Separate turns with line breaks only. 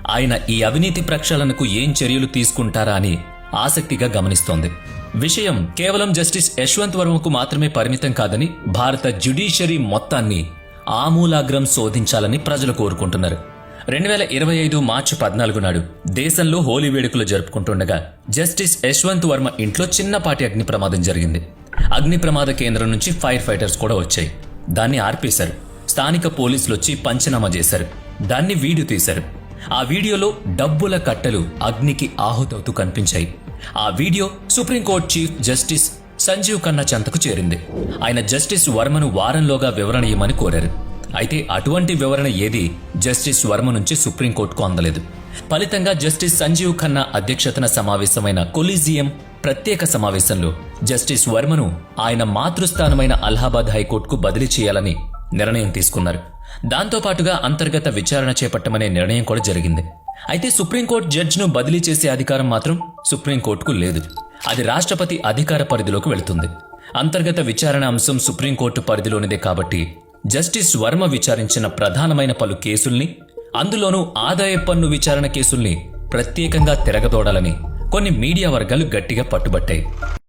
ఆయన ఈ అవినీతి ప్రక్షాళనకు ఏం చర్యలు తీసుకుంటారా అని ఆసక్తిగా గమనిస్తోంది. విషయం కేవలం జస్టిస్ యశ్వంత్ వర్మకు మాత్రమే పరిమితం కాదని భారత జ్యుడిషియరీ మొత్తాన్ని ఆమూలాగ్రం శోధించాలని ప్రజలు కోరుకుంటున్నారు. 2025 మార్చి 14 నాడు దేశంలో హోలీ వేడుకలు జరుపుకుంటుండగా జస్టిస్ యశ్వంత్ వర్మ ఇంట్లో చిన్నపాటి అగ్ని ప్రమాదం జరిగింది. అగ్ని ప్రమాద కేంద్రం నుంచి ఫైర్ ఫైటర్స్ కూడా వచ్చాయి. దాన్ని ఆర్పేశారు. స్థానిక పోలీసులు వచ్చి పంచనామా చేశారు. దాన్ని వీడియో తీశారు. ఆ వీడియోలో డబ్బుల కట్టలు అగ్నికి ఆహుతవుతూ కనిపించాయి. ఆ video supreme court chief justice Sanjiv Khanna చెంతకు చేరింది. ఆయన జస్టిస్ వర్మను వారంలోగా వివరణ ఇవ్వమని కోరారు. అయితే అటువంటి వివరణ ఏది జస్టిస్ వర్మ నుంచి సుప్రీంకోర్టుకు అందలేదు. ఫలితంగా జస్టిస్ సంజీవ్ ఖన్నా అధ్యక్షతన సమావేశమైన కొలీజియం ప్రత్యేక సమావేశంలో జస్టిస్ వర్మను ఆయన మాతృస్థానమైన అలహాబాద్ హైకోర్టుకు బదిలీ చేయాలని నిర్ణయం తీసుకున్నారు. దాంతోపాటుగా అంతర్గత విచారణ చేపట్టమనే నిర్ణయం కూడా జరిగింది. అయితే సుప్రీంకోర్టు జడ్జిను బదిలీ చేసే అధికారం మాత్రం సుప్రీంకోర్టుకు లేదు. అది రాష్ట్రపతి అధికార పరిధిలోకి వెళుతుంది. అంతర్గత విచారణ అంశం సుప్రీంకోర్టు పరిధిలోనిదే కాబట్టి జస్టిస్ వర్మ విచారించిన ప్రధానమైన పలు కేసుల్ని, అందులోనూ ఆదాయ పన్ను విచారణ కేసుల్ని ప్రత్యేకంగా తిరగదోడాలని కొన్ని మీడియా వర్గాలు గట్టిగా పట్టుబట్టాయి.